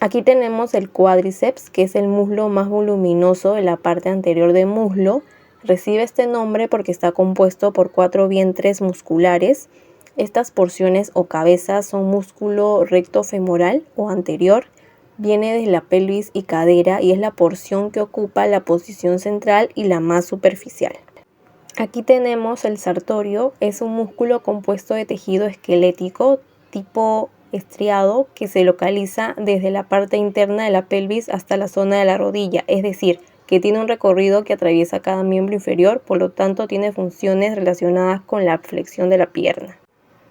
Aquí tenemos el cuádriceps, que es el muslo más voluminoso de la parte anterior del muslo. Recibe este nombre porque está compuesto por 4 vientres musculares. Estas porciones o cabezas son músculo recto femoral o anterior. Viene de la pelvis y cadera y es la porción que ocupa la posición central y la más superficial. Aquí tenemos el sartorio, es un músculo compuesto de tejido esquelético tipo estriado que se localiza desde la parte interna de la pelvis hasta la zona de la rodilla, es decir, que tiene un recorrido que atraviesa cada miembro inferior, por lo tanto tiene funciones relacionadas con la flexión de la pierna.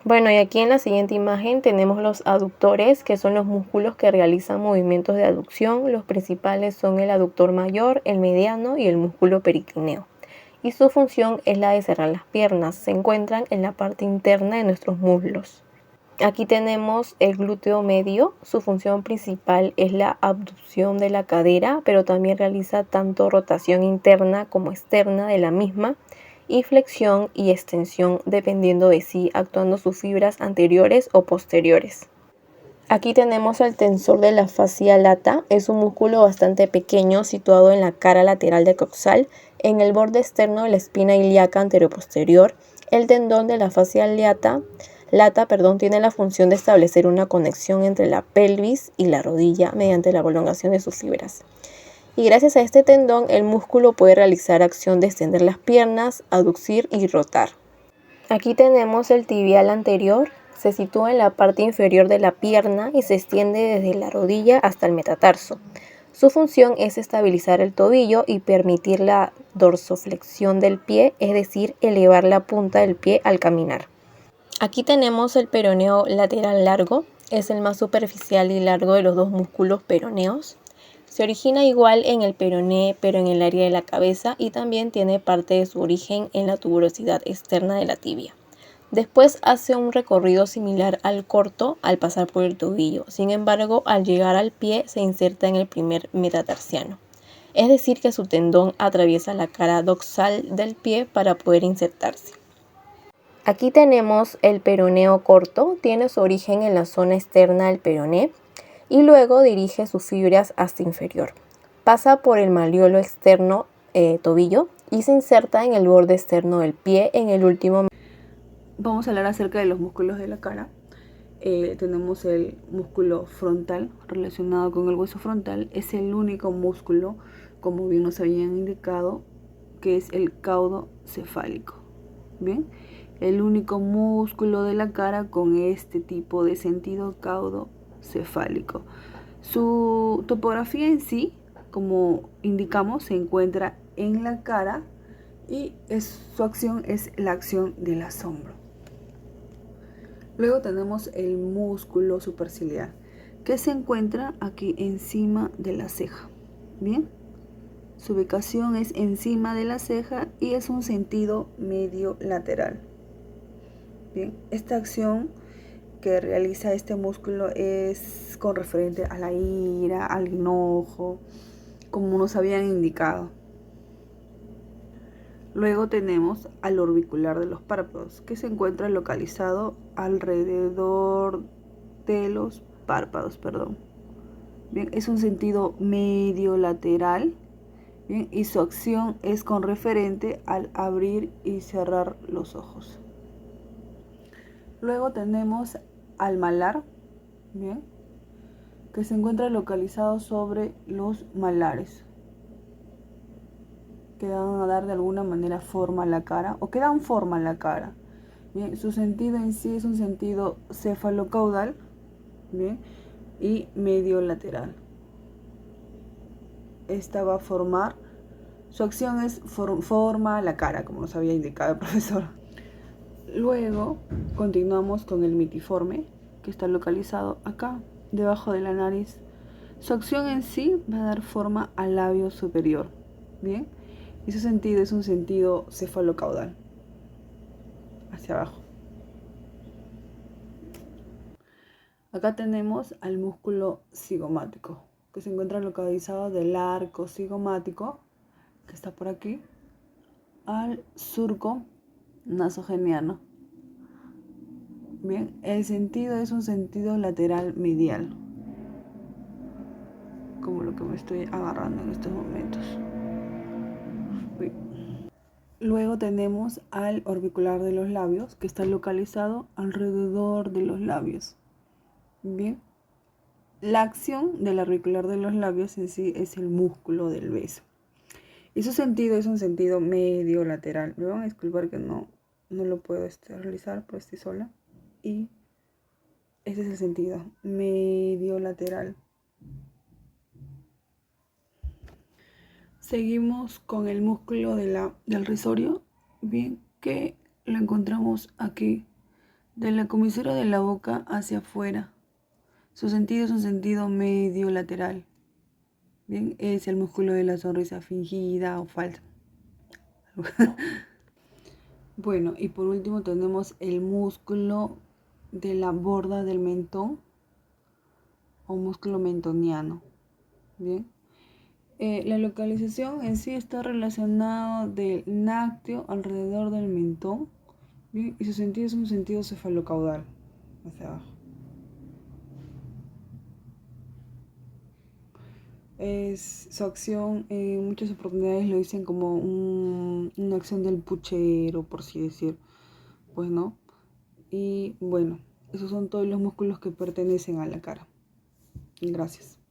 Bueno, y aquí en la siguiente imagen tenemos los aductores, que son los músculos que realizan movimientos de aducción. Los principales son el aductor mayor, el mediano y el músculo periclineo. Y su función es la de cerrar las piernas. Se encuentran en la parte interna de nuestros muslos. Aquí tenemos el glúteo medio. Su función principal es la abducción de la cadera, pero también realiza tanto rotación interna como externa de la misma y flexión y extensión dependiendo de sí, actuando sus fibras anteriores o posteriores. Aquí tenemos el tensor de la fascia lata, es un músculo bastante pequeño situado en la cara lateral del coxal, en el borde externo de la espina ilíaca anteroposterior. El tendón de la fascia lata, tiene la función de establecer una conexión entre la pelvis y la rodilla mediante la prolongación de sus fibras. Y gracias a este tendón, el músculo puede realizar acción de extender las piernas, aducir y rotar. Aquí tenemos el tibial anterior. Se sitúa en la parte inferior de la pierna y se extiende desde la rodilla hasta el metatarso. Su función es estabilizar el tobillo y permitir la dorsoflexión del pie, es decir, elevar la punta del pie al caminar. Aquí tenemos el peroneo lateral largo. Es el más superficial y largo de los dos músculos peroneos. Se origina igual en el peroné, pero en el área de la cabeza, y también tiene parte de su origen en la tuberosidad externa de la tibia. Después hace un recorrido similar al corto al pasar por el tobillo. Sin embargo, al llegar al pie se inserta en el primer metatarsiano. Es decir, que su tendón atraviesa la cara dorsal del pie para poder insertarse. Aquí tenemos el peroneo corto. Tiene su origen en la zona externa del peroné y luego dirige sus fibras hasta inferior. Pasa por el malleolo externo tobillo y se inserta en el borde externo del pie en el último. Vamos a hablar acerca de los músculos de la cara. Tenemos el músculo frontal relacionado con el hueso frontal. Es el único músculo, como bien nos habían indicado, que es el caudo cefálico. Bien, el único músculo de la cara con este tipo de sentido caudo cefálico. Su topografía en sí, como indicamos, se encuentra en la cara y su acción es la acción del asombro. Luego tenemos el músculo superciliar, que se encuentra aquí encima de la ceja. Bien, su ubicación es encima de la ceja y es un sentido medio lateral. Bien, esta acción que realiza este músculo es con referente a la ira, al enojo, como nos habían indicado. Luego tenemos al orbicular de los párpados, que se encuentra localizado alrededor de los párpados, Bien, es un sentido medio lateral, bien, y su acción es con referente al abrir y cerrar los ojos. Luego tenemos al malar, bien, que se encuentra localizado sobre los malares, que dan a dar de alguna manera forma a la cara, o que dan forma a la cara. Bien, su sentido en sí es un sentido cefalocaudal, bien, y medio lateral. Esta va a formar, su acción es forma la cara, como nos había indicado el profesor. Luego continuamos con el mitiforme, que está localizado acá, debajo de la nariz. Su acción en sí va a dar forma al labio superior, bien, y su sentido es un sentido cefalocaudal, hacia abajo. Acá tenemos al músculo cigomático, que se encuentra localizado del arco cigomático, que está por aquí, al surco nasogeniano. Bien, el sentido es un sentido lateral medial. como lo que me estoy agarrando en estos momentos. Uy. Luego tenemos al orbicular de los labios, que está localizado alrededor de los labios. Bien. La acción del auricular de los labios en sí es el músculo del beso. Y su sentido es un sentido medio lateral. Me van a disculpar que no lo puedo realizar, pero estoy sola. Y ese es el sentido, medio lateral. Seguimos con el músculo del risorio, bien, que lo encontramos aquí, de la comisura de la boca hacia afuera. Su sentido es un sentido medio lateral. Bien, es el músculo de la sonrisa fingida o falsa. Bueno, y por último tenemos el músculo de la borda del mentón o músculo mentoniano. Bien. La localización en sí está relacionada del nácteo alrededor del mentón. Bien, y su sentido es un sentido cefalocaudal hacia abajo. Su acción, en muchas oportunidades lo dicen como una acción del puchero, por así decir. Pues no. Y bueno, esos son todos los músculos que pertenecen a la cara. Gracias.